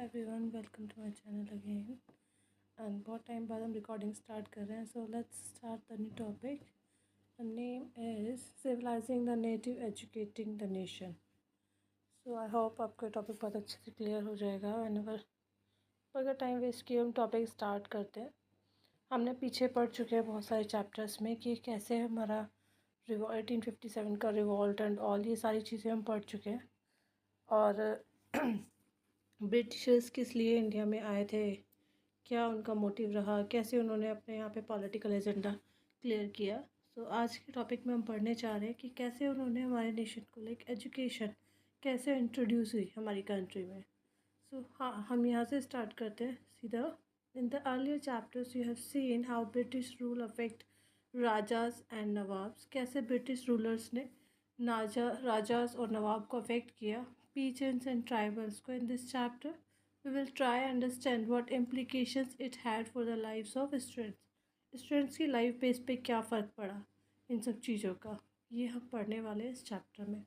Everyone, welcome to my channel again. And बहुत time बाद हम रिकॉर्डिंग स्टार्ट कर रहे हैं, so let's start the new topic. The name is civilising the native, educating the nation. So I hope आपका topic बहुत अच्छे से क्लियर हो जाएगा। एंड अगर टाइम वेस्ट किए हम टॉपिक स्टार्ट करते हैं। हमने पीछे पढ़ चुके हैं बहुत सारे चैप्टर्स में कि कैसे हमारा 1857 का रिवॉल्ट एंड ऑल ये सारी चीज़ें हम पढ़ चुके हैं। और ब्रिटिशर्स किस लिए इंडिया में आए थे, क्या उनका मोटिव रहा, कैसे उन्होंने अपने यहाँ पे पॉलिटिकल एजेंडा क्लियर किया। सो आज के टॉपिक में हम पढ़ने चाह रहे हैं कि कैसे उन्होंने हमारे नेशन को एजुकेशन कैसे इंट्रोड्यूस हुई हमारी कंट्री में। सो हाँ, हम यहाँ से स्टार्ट करते हैं सीधा। In the earlier chapters you have seen how British rule affect rajas and nawabs. कैसे ब्रिटिश रूलर्स ने राजाज और नवाब को अफेक्ट किया, पीजेंट्स एंड ट्राइबल्स को। In this chapter we will try understand what implications it had for the lives of students। Students की life पे इस पे क्या फ़र्क पड़ा, इन सब चीज़ों का ये हम पढ़ने वाले हैं इस चैप्टर में।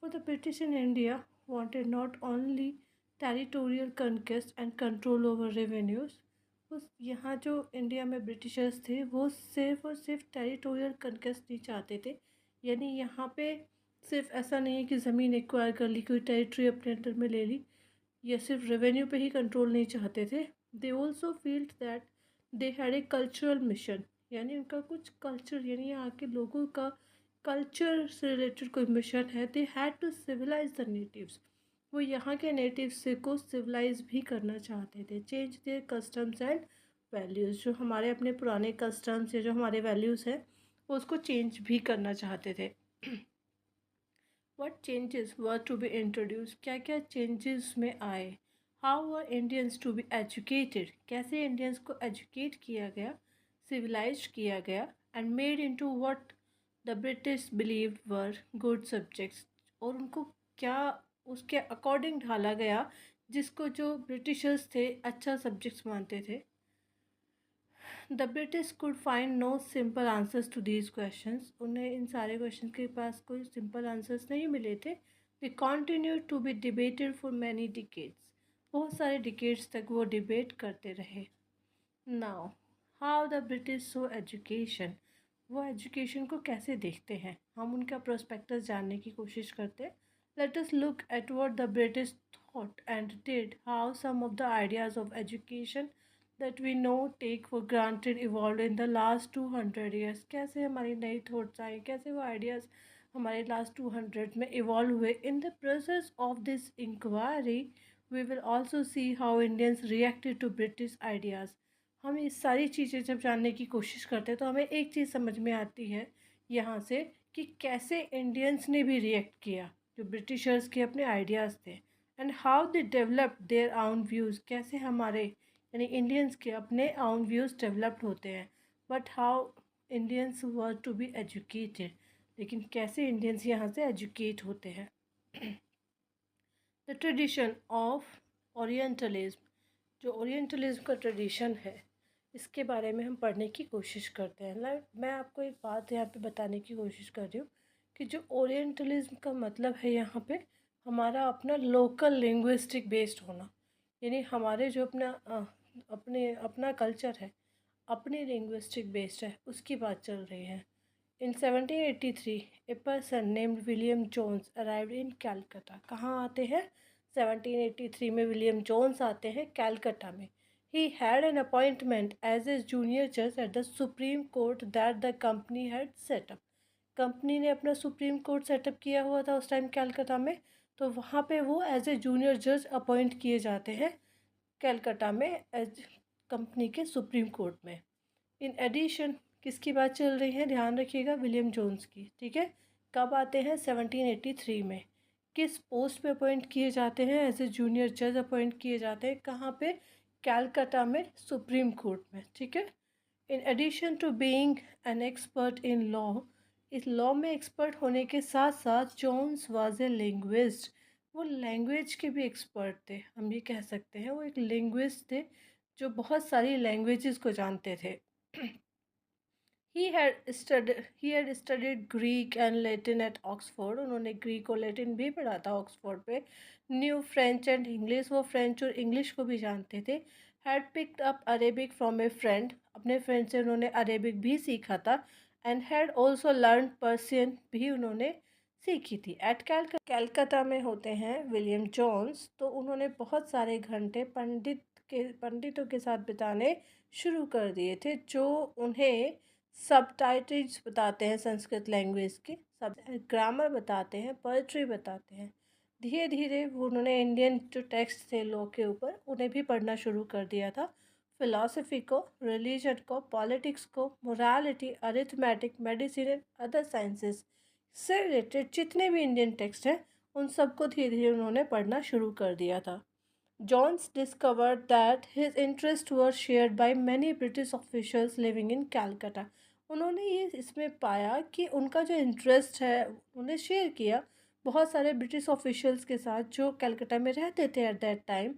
For the British in India wanted not only territorial कनकेस्ट and control over revenues. उस यहाँ जो इंडिया में ब्रिटिशर्स थे वो सिर्फ और सिर्फ टेरिटोरियल कनकेस्ट नहीं चाहते थे। यानी यहाँ पे सिर्फ ऐसा नहीं है कि ज़मीन एक्वायर कर ली, कोई टेरिटरी अपने अंडर में ले ली, या सिर्फ रेवेन्यू पे ही कंट्रोल नहीं चाहते थे। They also field that they had a cultural mission. यानी उनका कुछ कल्चर, यानी यहाँ के लोगों का कल्चर से रिलेटेड कोई मिशन है। They had to civilise the natives. वो यहाँ के नेटिव्स को सिविलाइज भी करना चाहते थे। Change their customs and values. जो हमारे अपने पुराने कस्टम्स या जो हमारे वैल्यूज़ हैं वो उसको चेंज भी करना चाहते थे। What changes were to be introduced? क्या क्या चेंजेस में आए? How were Indians to be educated? कैसे इंडियंस को एजुकेट किया गया, सिविलाइज किया गया, and made into what the British believed were good subjects. और उनको क्या उसके अकॉर्डिंग ढाला गया जिसको जो ब्रिटिशर्स थे अच्छा सब्जेक्ट्स मानते थे। The British could find no simple answers to these questions. उन्हें इन सारे क्वेश्चन के पास कोई सिंपल आंसर्स नहीं मिले थे। They continue to be debated for many decades. बहुत सारे डिकेड्स तक वो डिबेट करते रहे। Now how the British saw education. वो एजुकेशन को कैसे देखते हैं, हम उनका प्रोस्पेक्टस जानने की कोशिश करते हैं। Let us look at what the British thought and did, how some of the ideas of education that we know take for granted evolved in the last 200 years। कैसे हमारी नई थॉट्स आई, कैसे वो आइडियाज़ हमारे last 200 में evolve हुए। In the process of this inquiry we will also see how Indians reacted to British ideas. हम इस सारी चीज़ें जब जानने की कोशिश करते हैं तो हमें एक चीज़ समझ में आती है यहाँ से कि कैसे इंडियंस ने भी रिएक्ट किया जो ब्रिटिशर्स के अपने आइडियाज़ थे। And how they develop their आउन व्यूज़। कैसे हमारे यानी इंडियंस के अपने आउन व्यूज़ डेवलप्ड होते हैं। But how Indians were to be educated. लेकिन कैसे इंडियंस यहाँ से एजुकेट होते हैं। The tradition of orientalism. जो ओरिएंटलिज्म का ट्रेडिशन है इसके बारे में हम पढ़ने की कोशिश करते हैं। मैं आपको एक बात यहाँ पे बताने की कोशिश कर रही हूँ कि जो ओरिएंटलिज्म का मतलब है यहाँ पे हमारा अपना लोकल लिंग्विस्टिक बेस्ड होना। यानी हमारे जो अपना कल्चर है, अपनी लिंग्विस्टिक बेस्ड है, उसकी बात चल रही है। In 1783 a person named William Jones arrived in Calcutta. कहाँ आते हैं? 1783 में विलियम जोन्स आते हैं कैलकाटा में। He had an appointment as a junior जज at the supreme court that the company had set up. Company ने अपना सुप्रीम कोर्ट सेटअप किया हुआ था उस टाइम कैलकाटा में, तो वहाँ पे वो एज ए जूनियर जज अपॉइंट किए जाते हैं कैलकाटा में एज कंपनी के सुप्रीम कोर्ट में। इन एडिशन किसकी बात चल रही है, ध्यान रखिएगा, विलियम जोन्स की। ठीक है, कब आते हैं? 1783 में। किस पोस्ट पे अपॉइंट किए जाते हैं? एज ए जूनियर जज अपॉइंट किए जाते हैं। कहाँ पे? कैलकाटा में, सुप्रीम कोर्ट में। ठीक है। In addition to being an expert in law, इस लॉ में एक्सपर्ट होने के साथ साथ जोन्स वाज ए लिंग्विस्ट। वो लैंग्वेज के भी एक्सपर्ट थे, हम ये कह सकते हैं वो एक लिंग्विस्ट थे जो बहुत सारी लैंग्वेजेस को जानते थे। he had studied Greek and Latin at Oxford. उन्होंने ग्रीक और लैटिन भी पढ़ा था ऑक्सफोर्ड पे. न्यू फ्रेंच एंड इंग्लिश, वो फ्रेंच और इंग्लिश को भी जानते थे. Had picked up Arabic from A friend, अपने फ्रेंड से उन्होंने अरेबिक भी सीखा था. And had also learn Persian भी उन्होंने सीखी थी. एट कैलकाटा में होते हैं विलियम जोन्स. तो उन्होंने बहुत सारे घंटे पंडितों के साथ बिताने शुरू कर दिए थे, जो उन्हें सबटाइटल्स बताते हैं संस्कृत लैंग्वेज के, सब ग्रामर बताते हैं, पोएट्री बताते हैं. धीरे धीरे उन्होंने इंडियन जो टेक्स्ट थे लॉ के ऊपर उन्हें भी पढ़ना शुरू कर दिया था. फिलॉसफी को, रिलीजन को, पॉलिटिक्स को, morality, arithmetic, medicine and other sciences से रिलेटेड जितने भी इंडियन टेक्स्ट हैं उन सबको धीरे धीरे उन्होंने पढ़ना शुरू कर दिया था. Jones discovered that his interests were shared by many British officials living in Calcutta. उन्होंने ये इसमें पाया कि उनका जो इंटरेस्ट है उन्हें शेयर किया बहुत सारे ब्रिटिश ऑफिशियल्स के साथ जो कलकत्ता में रहते थे at that time.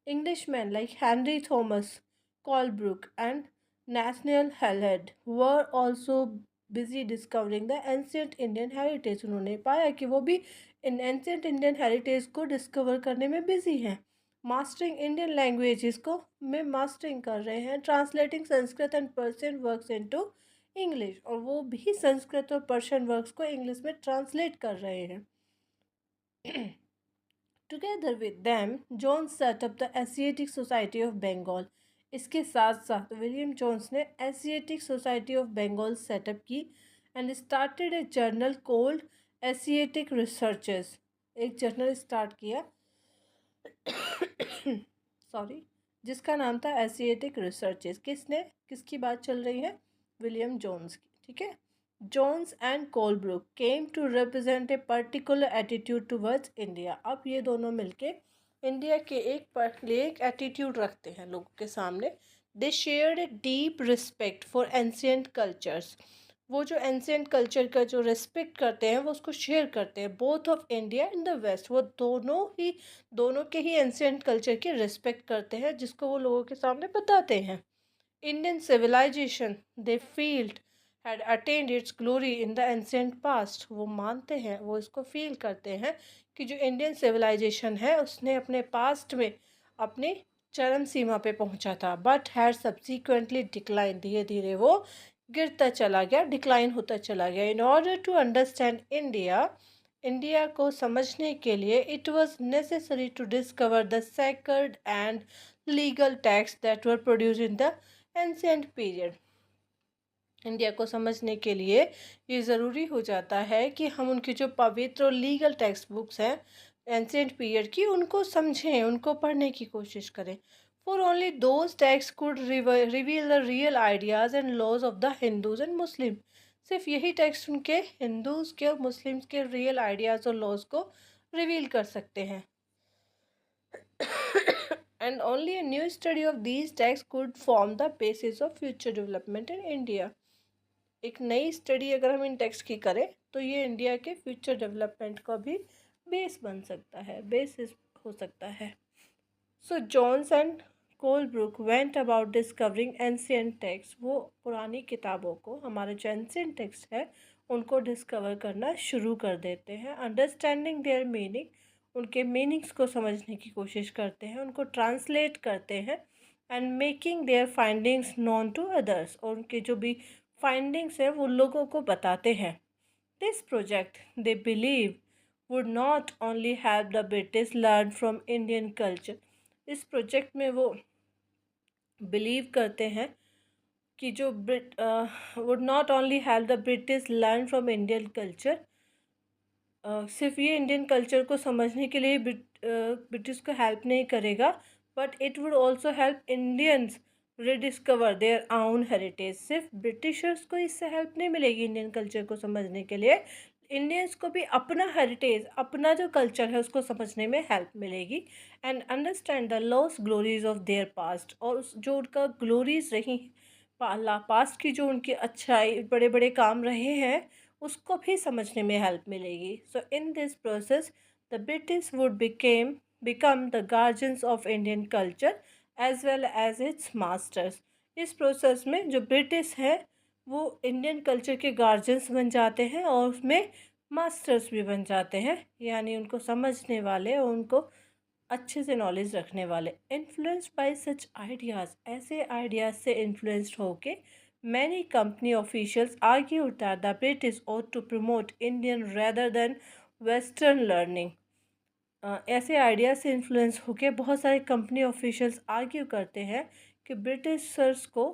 Englishman like Henry Thomas, Colebrooke and Nathaniel Halhed were also busy discovering the ancient Indian heritage. उन्होंने पाया कि वो भी इन एंशियंट इंडियन हेरिटेज को डिस्कवर करने में बिजी हैं. मास्टरिंग इंडियन लैंग्वेजेस को में मास्टरिंग कर रहे हैं. Translating Sanskrit and Persian works into English, और वो भी संस्कृत और पर्शियन वर्क्स को इंग्लिश में ट्रांसलेट कर रहे हैं. Together with them Jones set up the Asiatic Society of Bengal. इसके साथ साथ विलियम जोन्स ने Asiatic Society of Bengal set up की and started a journal called Asiatic Researches. एक जर्नल स्टार्ट किया सॉरी जिसका नाम था एशियाटिक रिसर्चेस. किसकी बात चल रही है? विलियम जोन्स की. ठीक है. Jones and Colebrooke came to represent a particular attitude towards India. अब ये दोनों मिलके इंडिया के एक एटीट्यूड रखते हैं लोगों के सामने. दे shared a deep respect for ancient cultures. वो जो एंशियंट कल्चर का जो रिस्पेक्ट करते हैं वो उसको शेयर करते हैं. Both of India and the west, वो दोनों के ही एंशियंट कल्चर की रिस्पेक्ट करते हैं जिसको वो लोगों के सामने बताते हैं. Indian civilisation they felt had attained its glory in the ancient past. वो मानते हैं, वो इसको फील करते हैं कि जो इंडियन सिविलाइजेशन है उसने अपने पास्ट में अपनी चरम सीमा पे पहुंचा था. बट हैड सब्सिक्वेंटली डिक्लाइन, धीरे धीरे वो गिरता चला गया, डिक्लाइन होता चला गया. In order to understand India को समझने के लिए it was necessary to discover the sacred and legal text that were produce in the ancient period. India को समझने के लिए ये ज़रूरी हो जाता है कि हम उनकी जो पवित्र और लीगल टेक्स्ट बुक्स हैं एंशिएंट पीरियड की उनको समझें, उनको पढ़ने की कोशिश करें. For only those texts could reveal the real ideas and laws of the Hindus and Muslims. सिर्फ यही टेक्स्ट उनके हिंदूज के और मुस्लिम्स के रियल आइडियाज़ और लॉज को रिवील कर सकते हैं. And only a new study of these texts could form the basis of future development in India. एक नई स्टडी अगर हम इन टेक्स्ट की करें तो ये इंडिया के फ्यूचर डेवलपमेंट का भी बेस बन सकता है, बेसिस हो सकता है. So Jones and Colebrooke went about discovering ancient text. वो पुरानी किताबों को, हमारे जो एंशियंट टेक्स्ट है उनको डिस्कवर करना शुरू कर देते हैं. अंडरस्टैंडिंग देयर मीनिंग, उनके मीनिंग्स को समझने की कोशिश करते हैं, उनको ट्रांसलेट करते हैं. And making their findings known to others, और उनके जो भी फाइंडिंग्स है वो लोगों को बताते हैं. This project they believe would not only help the British learn from Indian culture. इस प्रोजेक्ट में वो बिलीव करते हैं कि जो would not only help the British learn from Indian culture, सिर्फ ये इंडियन कल्चर को समझने के लिए ब्रिटिश को हेल्प नहीं करेगा, but it would also help Indians rediscover their own heritage. सिर्फ ब्रिटिशर्स को इससे हेल्प नहीं मिलेगी इंडियन कल्चर को समझने के लिए, इंडियंस को भी अपना हेरिटेज, अपना जो कल्चर है उसको समझने में हेल्प मिलेगी. And understand the lost glories of their past, और उस जो उनका ग्लोरीज रही पास्ट की, जो उनकी अच्छाई बड़े बड़े काम रहे हैं उसको भी समझने में हेल्प मिलेगी. So in this process the British would become the guardians of Indian culture as well as its masters. इस प्रोसेस में जो ब्रिटिश है वो इंडियन कल्चर के गार्जियंस बन जाते हैं और उसमें मास्टर्स भी बन जाते हैं, यानी उनको समझने वाले और उनको अच्छे से नॉलेज रखने वाले। इन्फ्लुएंस्ड बाय सच आइडियाज़, ऐसे आइडियाज़ से इन्फ्लुएंस्ड होके many company officials argue that the British ought to promote Indian rather then western learning. ऐसे आइडिया से इन्फ्लुएंस होके बहुत सारे कंपनी ऑफिशियल्स आर्ग्यू करते हैं कि ब्रिटिशर्स को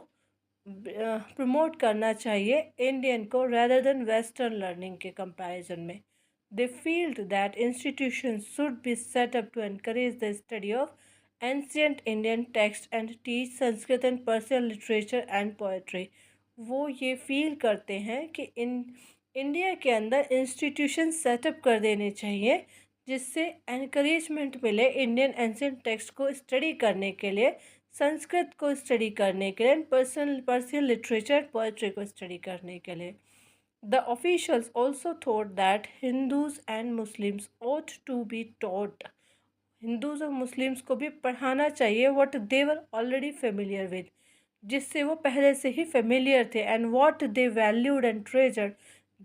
प्रमोट करना चाहिए इंडियन को rather देन वेस्टर्न लर्निंग के कंपैरिजन में। They field that institutions should be set up to encourage the study of ancient Indian text and teach Sanskrit and Persian literature and poetry. वो ये feel करते हैं कि इंडिया के अंदर इंस्टीट्यूशन सेटअप कर देने चाहिए जिससे एनकरेजमेंट मिले इंडियन एंशियंट टेक्स्ट को स्टडी करने के लिए, संस्कृत को स्टडी करने के लिए, पर्शियन लिटरेचर पोएट्री को स्टडी करने के लिए। The officials also thought that Hindus and Muslims ought to be taught, Hindus और मुस्लिम्स को भी पढ़ाना चाहिए what they were already familiar with, जिससे वो पहले से ही फेमिलियर थे, and what they valued and treasured,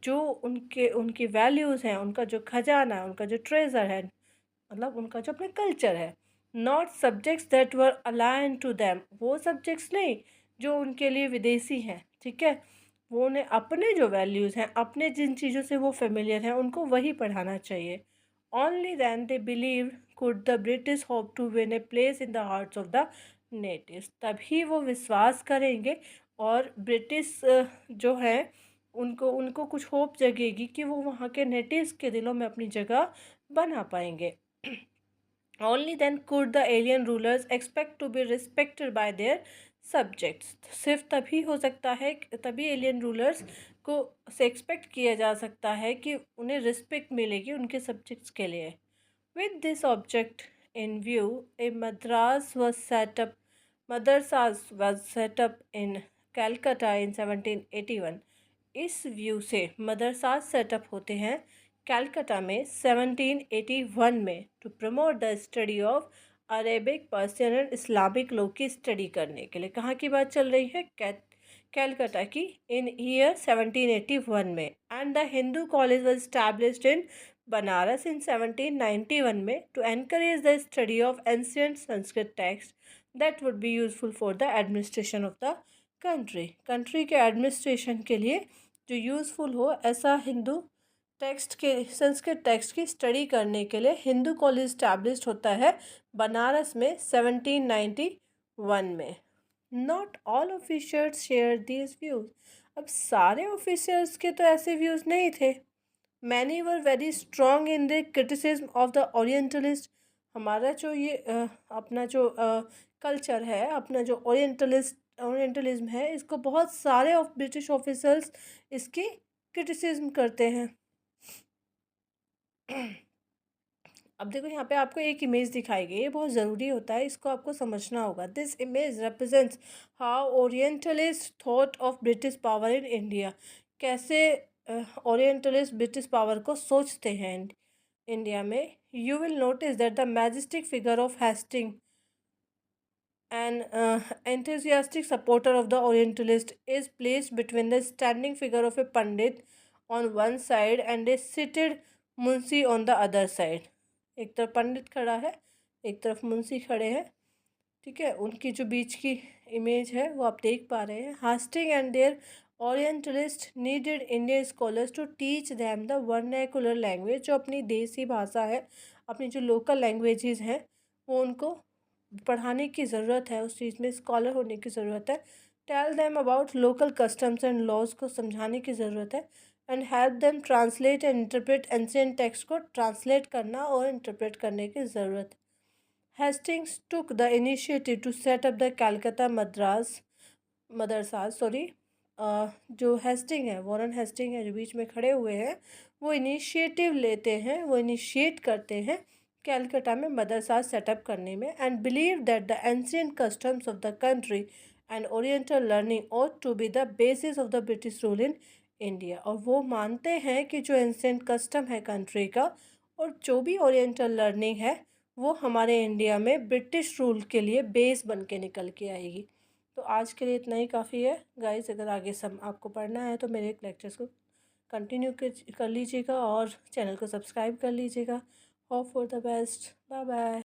जो उनकी वैल्यूज़ हैं, उनका जो खजाना है, उनका जो ट्रेजर है, मतलब उनका जो अपना कल्चर है। Not subjects that were alien to them, वो सब्जेक्ट्स नहीं जो उनके लिए विदेशी हैं, ठीक है। वो उन्हें अपने जो वैल्यूज़ हैं, अपने जिन चीज़ों से वो फेमिलियर हैं, उनको वही पढ़ाना चाहिए। Only then they believe could the British hope to win a place in the hearts of the natives, तभी वो विश्वास करेंगे और ब्रिटिश जो है उनको उनको कुछ होप जगेगी कि वो वहाँ के नेटिव्स के दिलों में अपनी जगह बना पाएंगे। Only then could the alien rulers expect to be respected by their subjects, सिर्फ तभी हो सकता है, तभी एलियन रूलर्स को से एक्सपेक्ट किया जा सकता है कि उन्हें रिस्पेक्ट मिलेगी उनके सब्जेक्ट्स के लिए। With this object in view a madrasas was set up in Calcutta in 1781। इस व्यू से मदरसास सेटअप होते हैं कैलकाटा में 1781 में, to promote the study of Arabic, Persian and Islamic law की स्टडी करने के लिए। कहाँ की बात चल रही है? कैलकाटा की, इन ईयर 1781 में। And the Hindu college was established in Banaras in 1791 में, to encourage the study of ancient Sanskrit text that would be useful for the administration of the country के एडमिनिस्ट्रेशन के लिए जो यूज़फुल हो, ऐसा हिंदू टेक्स्ट के, संस्कृत टेक्स्ट की स्टडी करने के लिए हिंदू कॉलेज स्टैब्लिश्ड होता है बनारस में 1791 में। Not all officers share these views, अब सारे ऑफिसर्स के तो ऐसे व्यूज़ नहीं थे। Many were very strong in the criticism of the orientalist, हमारा जो ये अपना जो कल्चर है, अपना जो ओरिएंटलिज्म है, इसको बहुत सारे ब्रिटिश ऑफिसर्स इसकी क्रिटिसिज्म करते हैं। अब देखो यहाँ पे आपको एक इमेज दिखाई गई, ये बहुत ज़रूरी होता है, इसको आपको समझना होगा। This image represents how orientalist thought of British power in India, कैसे ओरिएंटलिस्ट ब्रिटिश पावर को सोचते हैं इंडिया में। You will notice that the majestic figure of Hasting, an enthusiastic supporter of the Orientalist, is placed between the standing figure of a Pandit on one side and a seated Munshi on the other side। एक तरफ पंडित खड़ा है, एक तरफ मुंशी खड़े हैं, ठीक है। उनकी जो बीच की इमेज है वो आप देख पा रहे हैं। Hasting and their orientalist needed Indian scholars to teach them the vernacular language, जो अपनी देसी भाषा है, अपनी जो लोकल लैंग्वेजेस हैं, वो उनको पढ़ाने की ज़रूरत है, उस चीज़ में स्कॉलर होने की ज़रूरत है। Tell them about local customs and laws को समझाने की ज़रूरत है। And help them translate and interpret ancient text को ट्रांसलेट करना और इंटरप्रेट करने की ज़रूरत है। Hastings took the initiative to set up the Calcutta madrasas जो हेस्टिंग है, वॉरेन हेस्टिंग है, जो बीच में खड़े हुए हैं, वो इनिशिएटिव लेते हैं, वो इनिशिएट करते हैं कैलकाटा में मदरसा सेटअप करने में। And believe that the ancient customs of the country and oriental learning ought to be the basis of the British rule in India, और वो मानते हैं कि जो एंशिएंट कस्टम है कंट्री का और जो भी ओरिएंटल लर्निंग है वो हमारे इंडिया में ब्रिटिश रूल के लिए बेस बन के निकल के आएगी। तो आज के लिए इतना ही काफ़ी है गाइस। अगर आगे सब आपको पढ़ना है तो मेरे लेक्चर्स को कंटिन्यू कर लीजिएगा और चैनल को सब्सक्राइब कर लीजिएगा। Hope for the best. Bye bye.